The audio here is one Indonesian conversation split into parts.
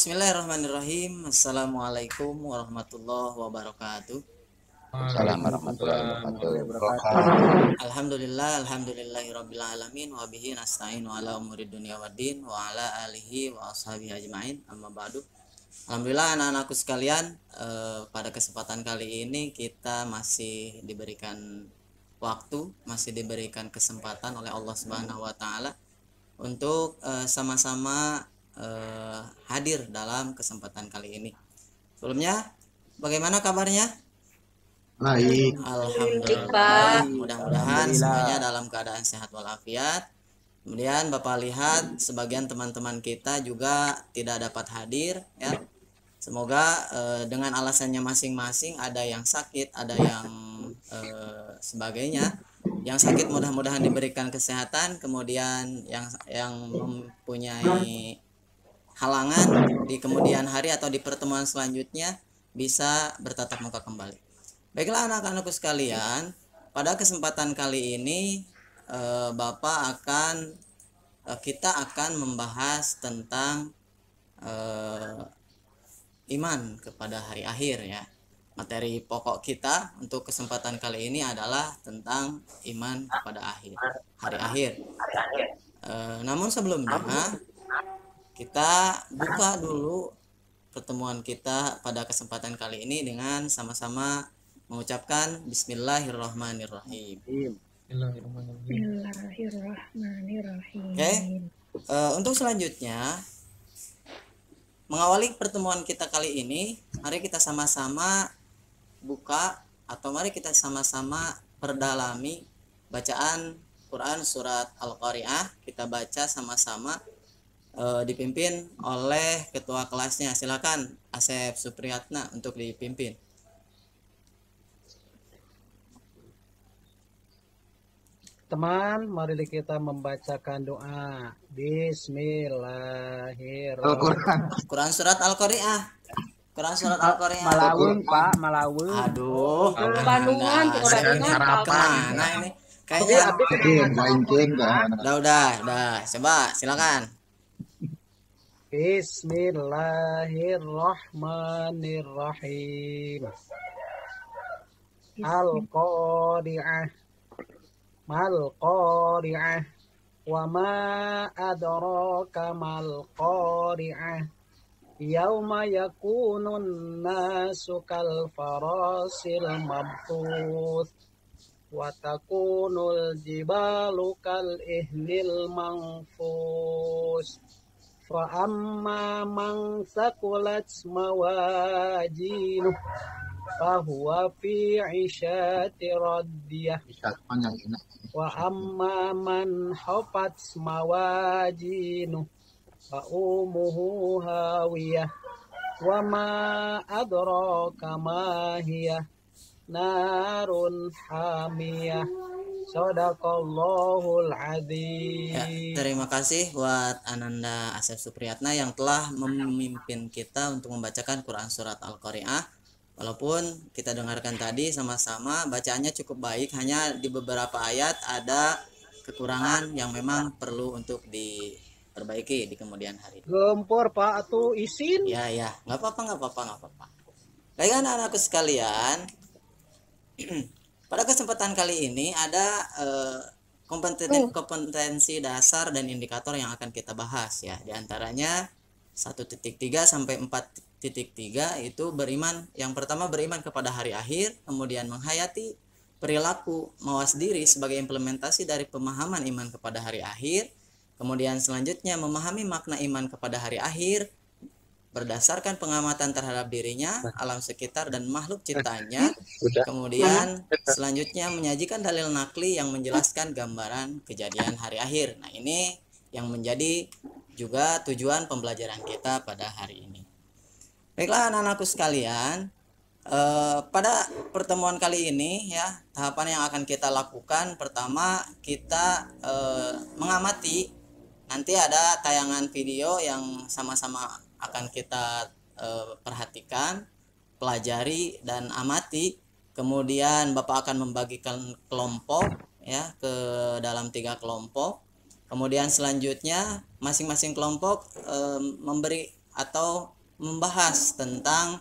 Bismillahirrahmanirrahim. Assalamualaikum warahmatullahi wabarakatuh. Assalamualaikum warahmatullahi wabarakatuh. Alhamdulillahirabbil alamin wa bihi nasta'inu ala umuri dunya waddin wa ala alihi wa ashabihi ajmain. Amma ba'du. Alhamdulillah anak-anakku sekalian, pada kesempatan kali ini kita masih diberikan waktu, masih diberikan kesempatan oleh Allah Subhanahu wa taala untuk sama-sama hadir dalam kesempatan kali ini. Sebelumnya, bagaimana kabarnya? Baik. Alhamdulillah. Mudah-mudahan semuanya dalam keadaan sehat walafiat. Kemudian Bapak lihat sebagian teman-teman kita juga tidak dapat hadir, ya. Semoga dengan alasannya masing-masing, ada yang sakit, ada yang sebagainya. Yang sakit mudah-mudahan diberikan kesehatan, kemudian yang mempunyai halangan di kemudian hari atau di pertemuan selanjutnya bisa bertatap muka kembali. Baiklah anak-anakku sekalian, pada kesempatan kali ini kita akan membahas tentang iman kepada hari akhir, ya. Materi pokok kita untuk kesempatan kali ini adalah tentang iman kepada hari akhir. Namun sebelumnya kita buka dulu pertemuan kita pada kesempatan kali ini dengan sama-sama mengucapkan Bismillahirrahmanirrahim. Bismillahirrahmanirrahim. Oke. Untuk selanjutnya, mengawali pertemuan kita kali ini, mari kita sama-sama buka atau mari kita sama-sama perdalami bacaan Quran surat Al-Qari'ah. Kita baca sama-sama, dipimpin oleh ketua kelasnya. Silakan Asep Supriyatna untuk dipimpin. Teman, mari kita membacakan doa. Bismillahirrahmanirrahim. Quran surat Al-Qari'ah. Quran surat Al-Qari'ah. Malawun, Pak, Malawun. Aduh, Bandungan, kemana ini? Kayaknya udah. Coba silakan. Bismillahirrahmanirrahim. Al-Qari'ah. Mal-Qari'ah. Wa ma adraka mal-Qari'ah. Yauma yakunun nasu kal farasil mabthuth. Wa takunul jibalu kal ihnil manfus. Fa amma man sakulat mawajinuh fahuwa fi 'ishati radiyah. Wa amma man hafat mawajinuh fa umuhu hawiyah. Wa ma adraka ma hiya narun hamiyah. Shadaqallahul adzim. Ya, terima kasih buat Ananda Asep Supriyatna yang telah memimpin kita untuk membacakan Quran surat Al-Qari'ah. Walaupun kita dengarkan tadi sama-sama bacaannya cukup baik, hanya di beberapa ayat ada kekurangan yang memang perlu untuk diperbaiki di kemudian hari. Gempor Pak atuh isin. Ya, nggak apa-apa. Baik anak-anakku sekalian, pada kesempatan kali ini ada kompetensi dasar dan indikator yang akan kita bahas, ya. Di antaranya 1.3 sampai 4.3 itu beriman. Yang pertama beriman kepada hari akhir, kemudian menghayati perilaku mawas diri sebagai implementasi dari pemahaman iman kepada hari akhir. Kemudian selanjutnya memahami makna iman kepada hari akhir berdasarkan pengamatan terhadap dirinya, alam sekitar dan makhluk ciptaannya. Kemudian selanjutnya menyajikan dalil nakli yang menjelaskan gambaran kejadian hari akhir. Nah, ini yang menjadi juga tujuan pembelajaran kita pada hari ini. Baiklah anak-anakku sekalian, pada pertemuan kali ini, ya, tahapan yang akan kita lakukan pertama kita mengamati. Nanti ada tayangan video yang sama-sama akan kita perhatikan, pelajari dan amati. Kemudian Bapak akan membagikan kelompok, ya, ke dalam 3 kelompok. Kemudian selanjutnya masing-masing kelompok memberi atau membahas tentang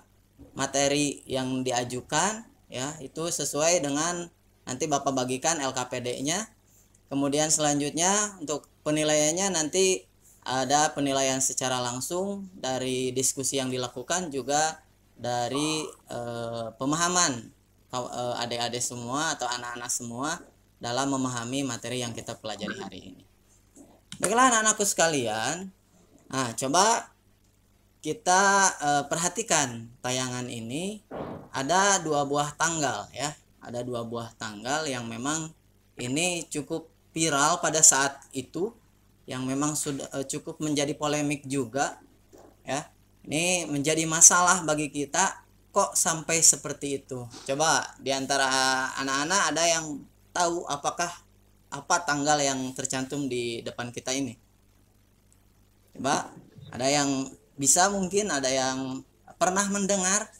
materi yang diajukan ya, itu sesuai dengan nanti Bapak bagikan LKPD-nya. Kemudian selanjutnya untuk penilaiannya nanti ada penilaian secara langsung dari diskusi yang dilakukan, juga dari pemahaman adik-adik semua atau anak-anak semua dalam memahami materi yang kita pelajari hari ini. Baiklah anak-anakku sekalian, nah coba kita perhatikan tayangan ini. Ada 2 buah tanggal ya, ada 2 buah tanggal yang memang ini cukup viral pada saat itu, yang memang sudah cukup menjadi polemik juga ya. Ini menjadi masalah bagi kita, kok sampai seperti itu. Coba diantara anak-anak ada yang tahu apa tanggal yang tercantum di depan kita ini? Coba, ada yang bisa, mungkin ada yang pernah mendengar?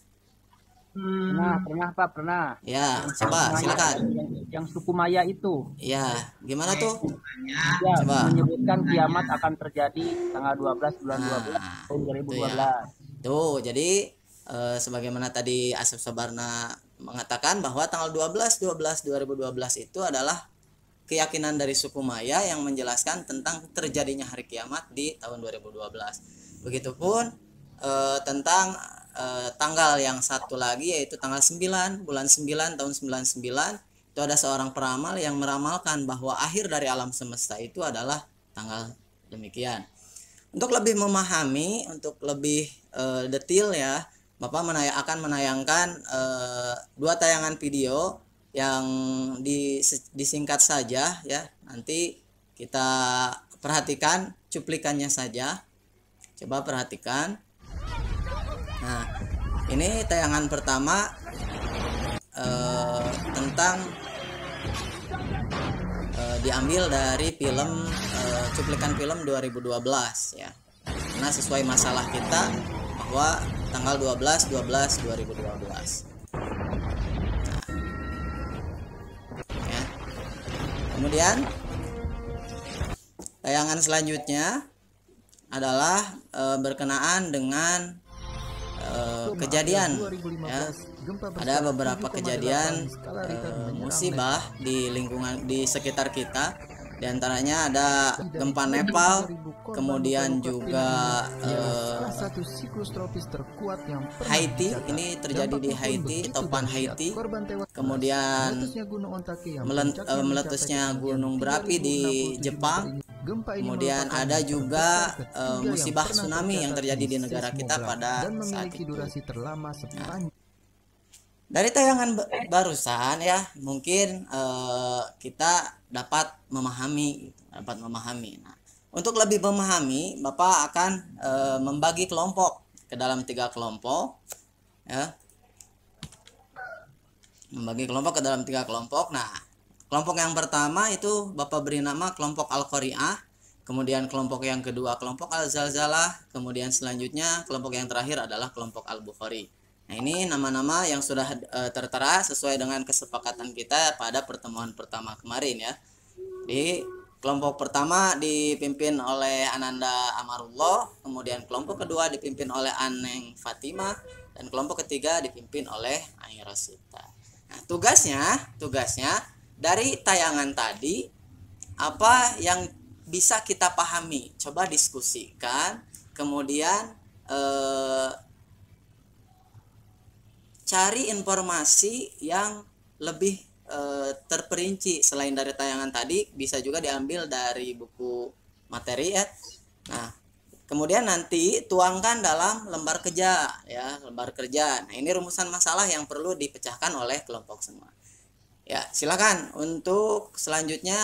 Pernah Pak, pernah. Ya, coba silakan. Yang suku Maya itu. Ya, gimana tuh? Ya, Coba. menyebutkan kiamat akan terjadi tanggal 12 bulan 12 tahun 2012. Tuh, jadi sebagaimana tadi Asep Sabarna mengatakan bahwa tanggal 12/12/2012 itu adalah keyakinan dari suku Maya yang menjelaskan tentang terjadinya hari kiamat di tahun 2012. Begitupun tentang tanggal yang satu lagi, yaitu tanggal 9 bulan 9 tahun 99, itu ada seorang peramal yang meramalkan bahwa akhir dari alam semesta itu adalah tanggal demikian. Untuk lebih memahami, untuk lebih detail ya, Bapak akan menayangkan 2 tayangan video yang disingkat saja ya. Nanti kita perhatikan cuplikannya saja. Coba perhatikan. Nah, ini tayangan pertama tentang diambil dari film cuplikan film 2012 ya. Karena sesuai masalah kita bahwa tanggal 12/12/2012. Nah, ya. Kemudian tayangan selanjutnya adalah berkenaan dengan kejadian ya. Ada beberapa kejadian musibah di lingkungan di sekitar kita. Di antaranya ada gempa Nepal, kemudian juga Haiti, ini terjadi di Haiti, topan Haiti, kemudian meletusnya gunung berapi di Jepang, kemudian ada juga musibah tsunami yang terjadi di negara kita pada saat itu. Nah, dari tayangan barusan ya, mungkin kita dapat memahami. Nah, untuk lebih memahami, Bapak akan membagi kelompok ke dalam 3 kelompok ya. Membagi kelompok ke dalam 3 kelompok. Nah, kelompok yang pertama itu Bapak beri nama kelompok Al-Qari'ah, kemudian kelompok yang kedua kelompok Al-Zalzalah, kemudian selanjutnya kelompok yang terakhir adalah kelompok Al-Bukhari. Nah, ini nama-nama yang sudah tertera sesuai dengan kesepakatan kita pada pertemuan pertama kemarin ya. Di kelompok pertama dipimpin oleh Ananda Amarullah, kemudian kelompok kedua dipimpin oleh Aneng Fatimah, dan kelompok ketiga dipimpin oleh Ai Rasita. Nah, tugasnya dari tayangan tadi, apa yang bisa kita pahami? Coba diskusikan, kemudian cari informasi yang lebih terperinci. Selain dari tayangan tadi, bisa juga diambil dari buku materi ya. Nah, kemudian nanti tuangkan dalam lembar kerja ya, lembar kerja. Nah, ini rumusan masalah yang perlu dipecahkan oleh kelompok semua. Ya, silakan untuk selanjutnya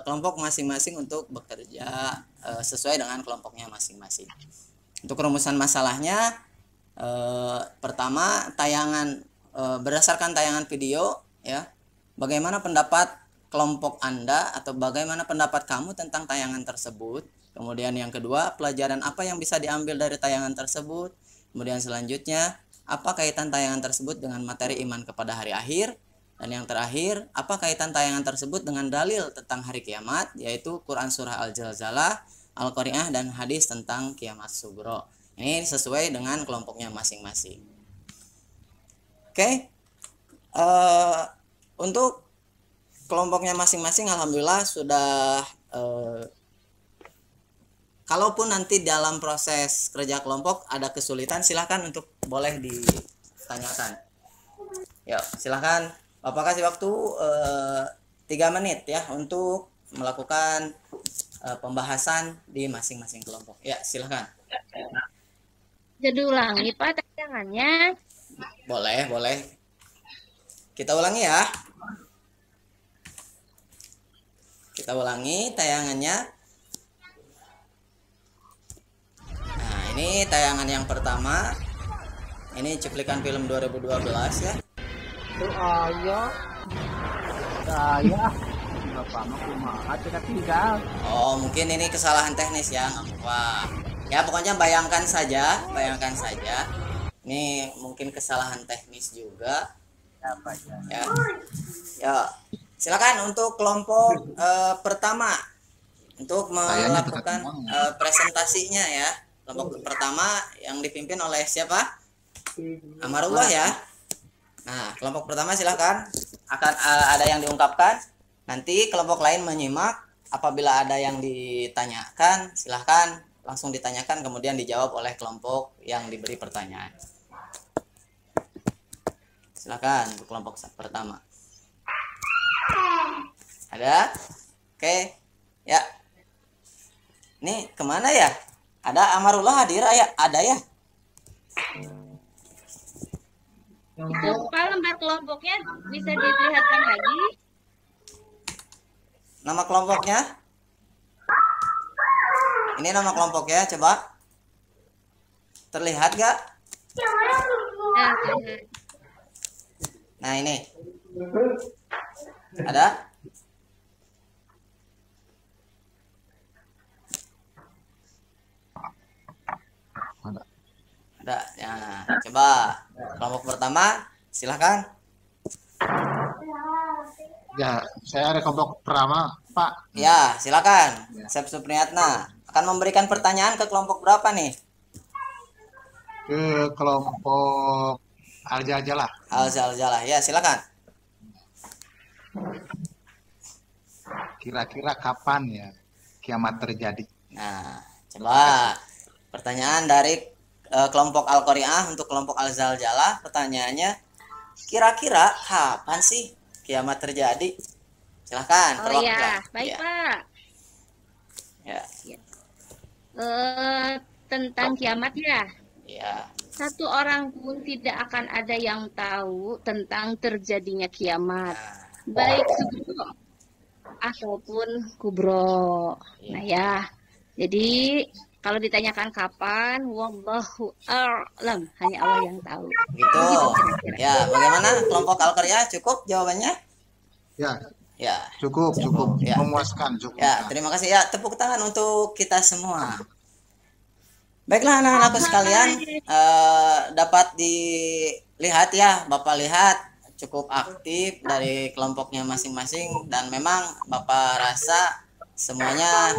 kelompok masing-masing untuk bekerja sesuai dengan kelompoknya masing-masing. Untuk rumusan masalahnya, pertama tayangan berdasarkan tayangan video ya, bagaimana pendapat kelompok Anda atau bagaimana pendapat kamu tentang tayangan tersebut. Kemudian yang kedua, pelajaran apa yang bisa diambil dari tayangan tersebut. Kemudian selanjutnya, apa kaitan tayangan tersebut dengan materi iman kepada hari akhir. Dan yang terakhir, apa kaitan tayangan tersebut dengan dalil tentang hari kiamat, yaitu Quran Surah Al-Zalzalah, Al-Qari'ah, dan hadis tentang kiamat sugro. Ini sesuai dengan kelompoknya masing-masing. Oke. Untuk kelompoknya masing-masing alhamdulillah sudah kalaupun nanti dalam proses kerja kelompok ada kesulitan, silahkan untuk boleh ditanyakan. Yuk, silahkan Bapak kasih waktu 3 menit ya untuk melakukan pembahasan di masing-masing kelompok. Ya, silahkan. Jadi ulangi Pak tayangannya. Boleh. Kita ulangi ya. Kita ulangi tayangannya. Nah, ini tayangan yang pertama. Ini cuplikan film 2012 ya. Itu ayah. Saya Bapak mah kumaha tidak tinggal. Oh, mungkin ini kesalahan teknis ya. Wah. Ya, pokoknya bayangkan saja. Ini mungkin kesalahan teknis juga. Apa ya? Ya. Silakan untuk kelompok pertama untuk melakukan presentasinya ya. Kelompok pertama yang dipimpin oleh siapa? Amarullah ya. Nah, kelompok pertama silakan. Akan ada yang diungkapkan. Nanti kelompok lain menyimak. Apabila ada yang ditanyakan, silahkan langsung ditanyakan kemudian dijawab oleh kelompok yang diberi pertanyaan. Silakan untuk kelompok pertama. Ada? Oke. Ya. Ini kemana ya? Ada Amarullah hadir ya? Ada ya? Itu Pak lembar kelompoknya bisa dilihatkan lagi. Nama kelompoknya? Ini nama kelompoknya, coba. Terlihat gak? Nah, ini. Ada? Ada. Ya, coba kelompok pertama, silahkan. Ya, saya ada kelompok pertama, Pak. Ya, silakan. Sep Supriyatna akan memberikan pertanyaan ke kelompok berapa nih? Ke kelompok Al-Jalah. Al-Jalah. Ya, silakan. Kira-kira kapan ya kiamat terjadi? Nah, coba pertanyaan dari kelompok Al-Qari'ah untuk kelompok Al-Zalzalah. Pertanyaannya, kira-kira kapan sih kiamat terjadi? Silahkan. Oh ya, baik ya. Pak. Ya. Tentang kiamat ya. Ya. Satu orang pun tidak akan ada yang tahu tentang terjadinya kiamat. Baik sugro ataupun kubro. Nah ya. Jadi kalau ditanyakan kapan, wallahu a'lam, hanya Allah yang tahu. Gitu. Ya, bagaimana kelompok Al-Qari'ah, cukup jawabannya? Ya, cukup. Ya. Memuaskan, cukup. Ya, terima kasih ya. Tepuk tangan untuk kita semua. Baiklah anak-anakku sekalian, dapat dilihat ya, Bapak lihat cukup aktif dari kelompoknya masing-masing dan memang Bapak rasa semuanya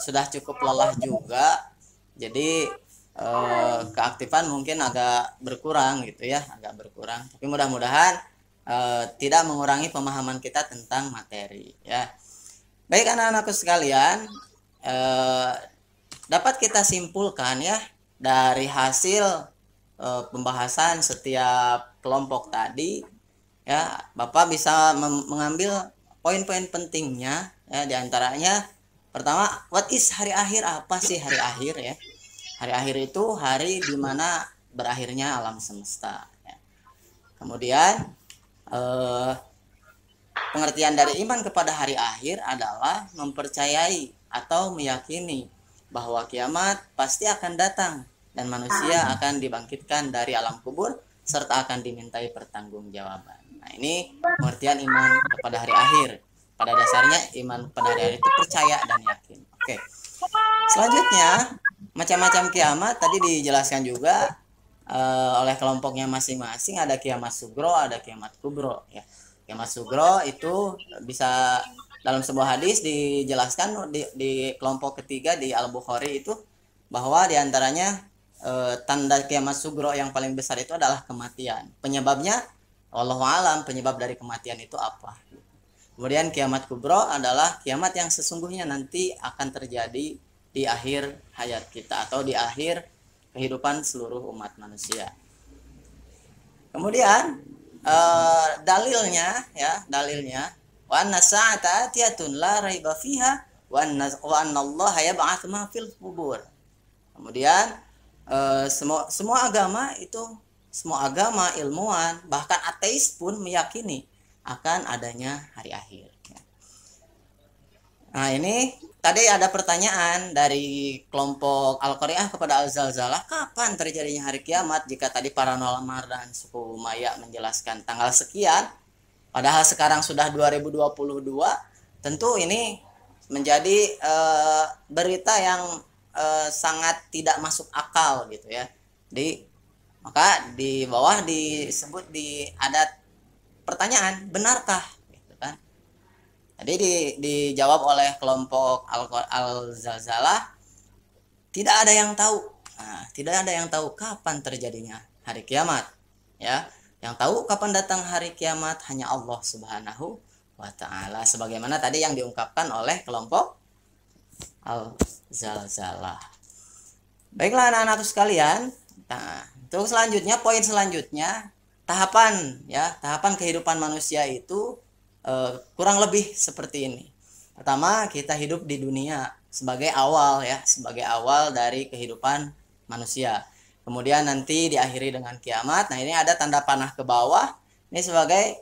sudah cukup lelah juga. Jadi keaktifan mungkin agak berkurang gitu ya, agak berkurang. Tapi mudah-mudahan tidak mengurangi pemahaman kita tentang materi ya. Baik anak-anakku sekalian, dapat kita simpulkan ya dari hasil pembahasan setiap kelompok tadi ya, Bapak bisa mengambil poin-poin pentingnya ya, diantaranya pertama, what is hari akhir? Apa sih hari akhir ya? Hari akhir itu hari dimana berakhirnya alam semesta ya. Kemudian pengertian dari iman kepada hari akhir adalah mempercayai atau meyakini bahwa kiamat pasti akan datang dan manusia akan dibangkitkan dari alam kubur serta akan dimintai pertanggungjawaban. Nah, ini pengertian iman kepada hari akhir. Pada dasarnya iman pada hari akhir itu percaya dan yakin. Oke. Selanjutnya, macam-macam kiamat tadi dijelaskan juga oleh kelompoknya masing-masing. Ada kiamat sugro, ada kiamat kubro ya. Kiamat sugro itu bisa dalam sebuah hadis dijelaskan di kelompok ketiga di Al-Bukhari itu bahwa diantaranya tanda kiamat sugro yang paling besar itu adalah kematian. Penyebabnya wallahu alam, penyebab dari kematian itu apa. Kemudian kiamat kubro adalah kiamat yang sesungguhnya nanti akan terjadi di akhir hayat kita atau di akhir kehidupan seluruh umat manusia. Kemudian dalilnya wa anna sa'ata atiyatun la raiba fiha wa anna Allah yab'ats ma fil qubur. Kemudian semua agama itu, semua agama, ilmuwan, bahkan ateis pun meyakini akan adanya hari akhir. Nah, ini tadi ada pertanyaan dari kelompok Al-Qari'ah kepada Al-Zalzalah, kapan terjadinya hari kiamat? Jika tadi para ulama dan suku Maya menjelaskan tanggal sekian, padahal sekarang sudah 2022, tentu ini menjadi berita yang sangat tidak masuk akal gitu ya. Maka di bawah disebut ada pertanyaan, benarkah? Gitu kan. Tadi dijawab oleh kelompok Al-Zalzalah, tidak ada yang tahu. Nah, tidak ada yang tahu kapan terjadinya hari kiamat. Ya, yang tahu kapan datang hari kiamat hanya Allah Subhanahu wa Ta'ala. Sebagaimana tadi yang diungkapkan oleh kelompok Al-Zalzalah. Baiklah anak-anakku sekalian. Nah, untuk selanjutnya, poin selanjutnya, tahapan kehidupan manusia itu kurang lebih seperti ini. Pertama, kita hidup di dunia sebagai awal dari kehidupan manusia. Kemudian nanti diakhiri dengan kiamat. Nah, ini ada tanda panah ke bawah. Ini sebagai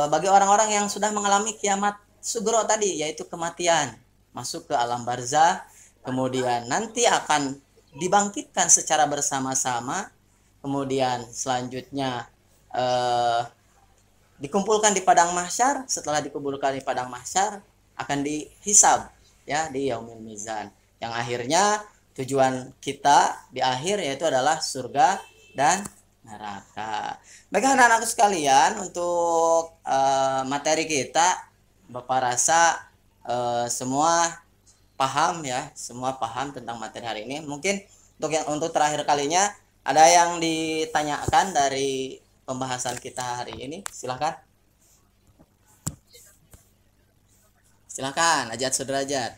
bagi orang-orang yang sudah mengalami kiamat sugro tadi, yaitu kematian, masuk ke alam barzah, kemudian nanti akan dibangkitkan secara bersama-sama. Kemudian selanjutnya dikumpulkan di padang mahsyar. Setelah dikumpulkan di padang mahsyar akan dihisab ya di yaumil mizan, yang akhirnya tujuan kita di akhir yaitu adalah surga dan neraka. Baik anak-anakku sekalian, untuk materi kita Bapak rasa semua paham ya, semua paham tentang materi hari ini. Mungkin untuk terakhir kalinya ada yang ditanyakan dari pembahasan kita hari ini? Silahkan. Silahkan, Ajat Sudrajat.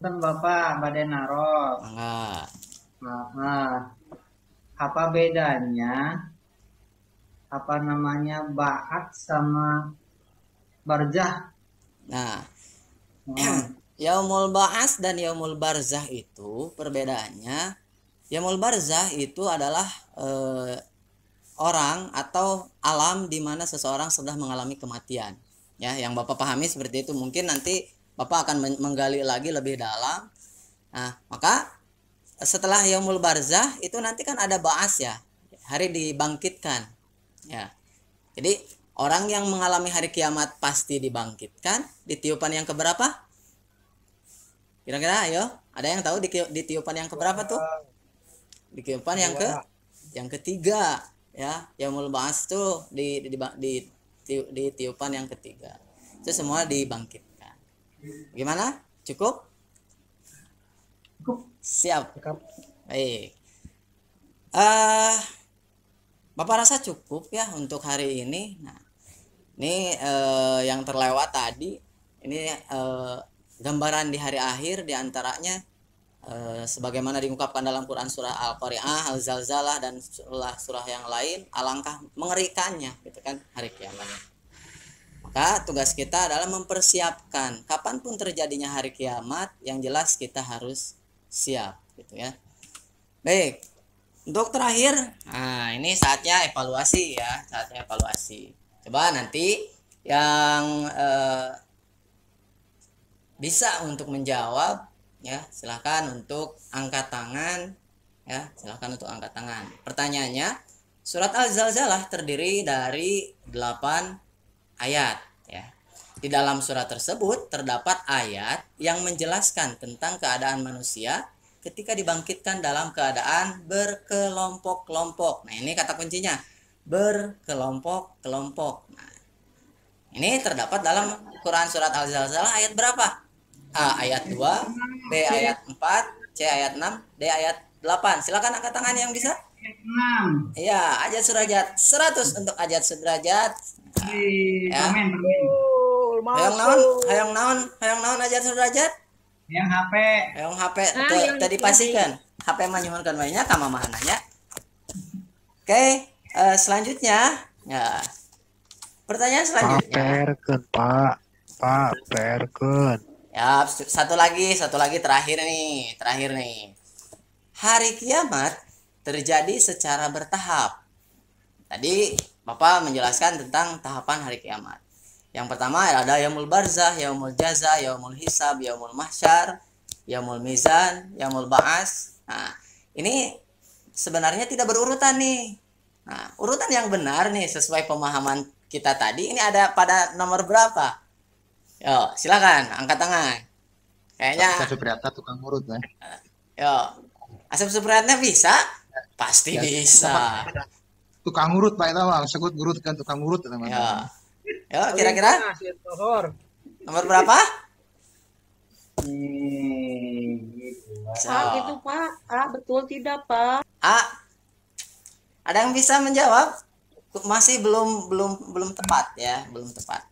Kan Bapak Baden Narok. Enggak. Apa bedanya ba'at sama barzah? Nah, Yaumul Ba'ats dan Yaumul Barzah itu perbedaannya, Yaumul Barzah itu adalah orang atau alam di mana seseorang sudah mengalami kematian. Ya, yang Bapak pahami seperti itu. Mungkin nanti Bapak akan menggali lagi lebih dalam. Nah, maka setelah Yaumul Barzah itu nanti kan ada Ba'ats ya, hari dibangkitkan. Ya. Jadi orang yang mengalami hari kiamat pasti dibangkitkan di tiupan yang keberapa? Kira-kira ayo, ada yang tahu di tiupan yang keberapa tuh? Di tiupan yang ketiga ya. Yaumul Ba'ats tuh di tiupan yang ketiga. Itu semua dibangkitkan. Gimana? Cukup? Siap. Baik. Bapak rasa cukup ya untuk hari ini. Nah, ini yang terlewat tadi, ini gambaran di hari akhir, diantaranya sebagaimana diungkapkan dalam Quran surah Al-Qari'ah, Al-Zalzalah, dan surah yang lain. Alangkah mengerikannya gitu kan hari kiamat. Maka tugas kita adalah mempersiapkan kapanpun terjadinya hari kiamat, yang jelas kita harus siap gitu ya. Baik, untuk terakhir, nah ini saatnya evaluasi ya, saatnya evaluasi. Coba nanti yang bisa untuk menjawab ya, silahkan untuk angkat tangan ya, silahkan untuk angkat tangan. Pertanyaannya, surat Al-Zalzalah terdiri dari 8 ayat ya. Di dalam surat tersebut terdapat ayat yang menjelaskan tentang keadaan manusia ketika dibangkitkan dalam keadaan berkelompok-kelompok. Nah, ini kata kuncinya, berkelompok-kelompok. Nah, ini terdapat dalam Quran surat Al-Zalzalah ayat berapa? A ayat 2, B ayat 4, C ayat 6, D ayat 8. Silakan angkat tangan yang bisa. 6. Iya, Ajat Sudrajat 100 untuk Ajat Sudrajat. Di Ya. permen. Hayang naon Ajat Sudrajat. Yang HP. Hayang HP yang tadi pastikan. HP mah nyuhunkeun we nya ka mamahan nya. Oke, selanjutnya ya. Pertanyaan selanjutnya. Pak. Perken. Ya, satu lagi terakhir nih. Hari kiamat terjadi secara bertahap. Tadi Bapak menjelaskan tentang tahapan hari kiamat. Yang pertama ada yaumul barzah, yaumul jaza, yaumul hisab, yaumul mahsyar, yaumul mizan, yaumul ba'as. Nah, ini sebenarnya tidak berurutan nih. Nah, urutan yang benar nih sesuai pemahaman kita tadi ini ada pada nomor berapa? Yo, silakan angkat tangan. Kayaknya Asep Supriyatna tukang urut ya. yo, Asep Supriyatna bisa? Pasti bisa. Tukang urut Pak itu mah, sebut urut kan tukang urut teman. Ya. Yo, kira-kira nomor berapa? Pak, gitu Pak. Betul tidak Pak? Ada yang bisa menjawab? Masih belum tepat ya, belum tepat.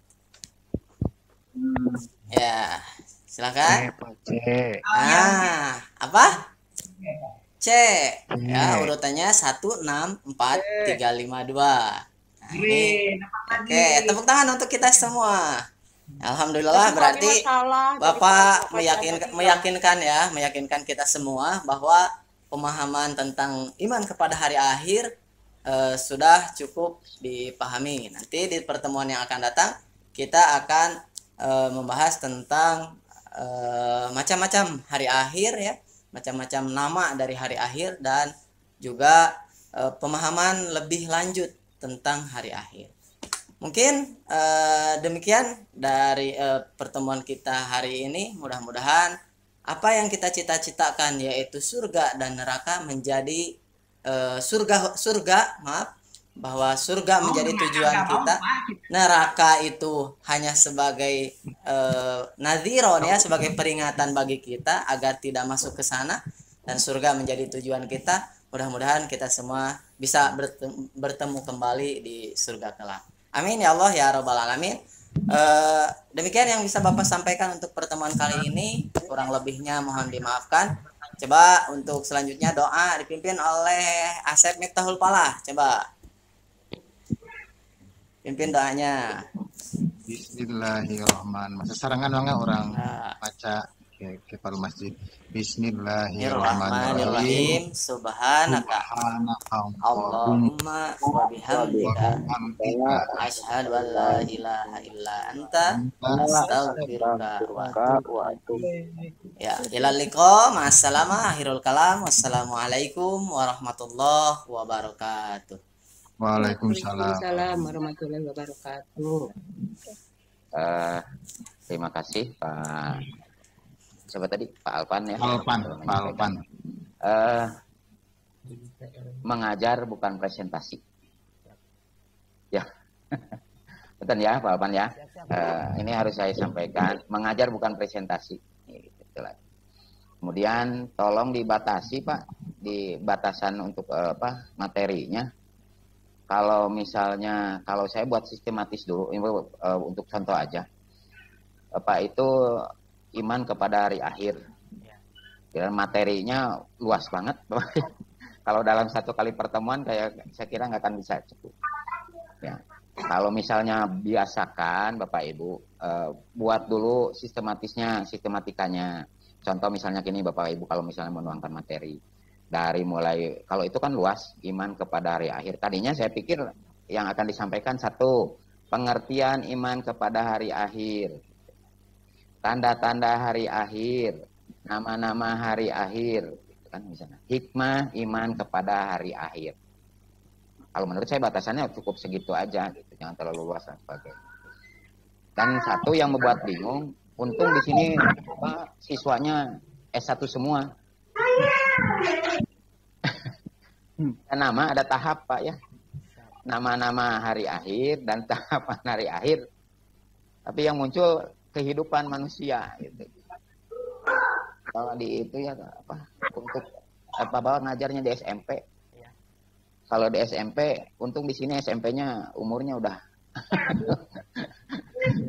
Ya, silakan. C. Apa? C. Ya, urutannya 1 6 4 3 5 2. Nah, ini. Oke, tepuk tangan untuk kita semua. Alhamdulillah, berarti Bapak meyakinkan kita semua bahwa pemahaman tentang iman kepada hari akhir sudah cukup dipahami. Nanti di pertemuan yang akan datang kita akan membahas tentang macam-macam hari akhir ya, macam-macam nama dari hari akhir dan juga pemahaman lebih lanjut tentang hari akhir. Mungkin demikian dari pertemuan kita hari ini. Mudah-mudahan apa yang kita cita-citakan yaitu surga dan neraka menjadi bahwa surga menjadi tujuan kita, neraka itu hanya sebagai nadhiron ya, sebagai peringatan bagi kita agar tidak masuk ke sana, dan surga menjadi tujuan kita. Mudah-mudahan kita semua bisa bertemu kembali di surga kelak. Amin ya Allah ya rabbal alamin. Demikian yang bisa Bapak sampaikan untuk pertemuan kali ini. Kurang lebihnya mohon dimaafkan. Coba untuk selanjutnya doa dipimpin oleh Asep Miftahul Falah. Coba pimpin doanya. Bismillahirrahmanirrahim. Masa sarangan banget orang baca ke paru masjid. Bismillahirrahmanirrahim. Subhanaka Allahumma wa bihamdika asyhadu an la ilaha illa anta astaghfiruka wa atubu ya. Ilal liqa, ma'assalama, akhirul kalam, wassalamualaikum warahmatullahi wabarakatuh. Waalaikumsalam warahmatullahi wabarakatuh. Terima kasih Pak. Siapa tadi? Pak Alpan ya. Pak Alpan. Mengajar bukan presentasi. Ya. Betul ya Pak Alpan ya. Ini harus saya sampaikan. Mengajar bukan presentasi. Kemudian tolong dibatasi Pak, di batasan untuk materinya. Kalau misalnya, kalau saya buat sistematis dulu, untuk contoh aja, Pak itu iman kepada hari akhir, dan materinya luas banget. Kalau dalam satu kali pertemuan, saya kira nggak akan bisa cukup. Ya. Kalau misalnya biasakan Bapak Ibu, buat dulu sistematikanya. Contoh misalnya gini Bapak Ibu, kalau misalnya menuangkan materi. Dari mulai, kalau itu kan luas, iman kepada hari akhir. Tadinya saya pikir yang akan disampaikan satu, pengertian iman kepada hari akhir, tanda-tanda hari akhir, nama-nama hari akhir, kan misalnya hikmah iman kepada hari akhir. Kalau menurut saya batasannya cukup segitu aja, gitu. Jangan terlalu luas dan sebagainya. Dan satu yang membuat bingung, untung di sini siswanya S1 semua. Nama ada tahap Pak ya, nama-nama hari akhir dan tahapan hari akhir, tapi yang muncul kehidupan manusia gitu. Kalau di itu ya apa, untuk Pak Bawa ngajarnya di SMP. Iya. Kalau di SMP, untung di sini SMP-nya umurnya udah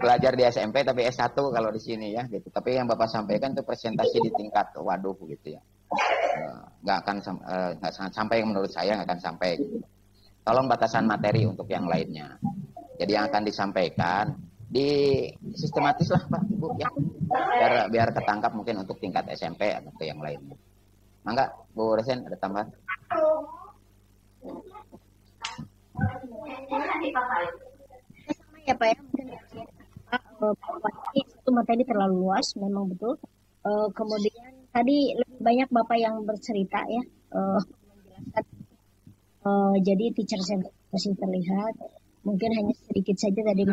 belajar di SMP tapi S1 kalau di sini ya gitu. Tapi yang Bapak sampaikan itu presentasi di tingkat waduh gitu ya. Nggak akan sampai menurut saya nggak akan sampai. Tolong batasan materi untuk yang lainnya. Jadi yang akan disampaikan di sistematis lah Pak Ibu ya. Biar ketangkap mungkin untuk tingkat SMP atau ke yang lainnya. Mangga Bu Resen ada tambahan? Sama ya Pak ya, mungkin bahwa ini satu materi terlalu luas, memang betul. Kemudian tadi lebih banyak Bapak yang bercerita ya, menjelaskan. Jadi teacher center masih terlihat, mungkin hanya sedikit saja tadi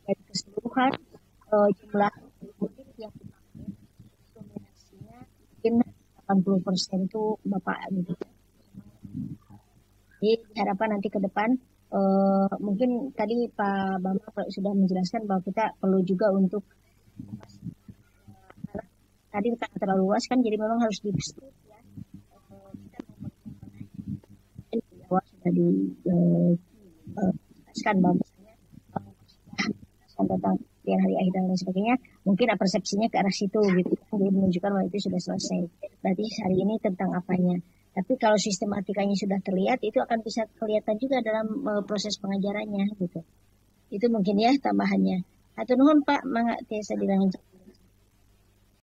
dari keseluruhan jumlah mudik yang dominasinya mungkin 80% itu Bapak gitu. Jadi diharapkan nanti ke depan mungkin tadi Pak Bambang sudah menjelaskan bahwa kita perlu juga untuk tadi karena terlalu luas kan, jadi memang harus di ya. Kita di awal sudah dijelaskan bahwa misalnya tentang yang hari akhir dan lain sebagainya, mungkin persepsinya ke arah situ gitu, jadi menunjukkan bahwa itu sudah selesai. Berarti hari ini tentang apanya. Tapi kalau sistematikanya sudah terlihat, itu akan bisa kelihatan juga dalam proses pengajarannya gitu. Itu mungkin ya tambahannya. Atau nuhun Pak, mangga tiasa dilanjutkan.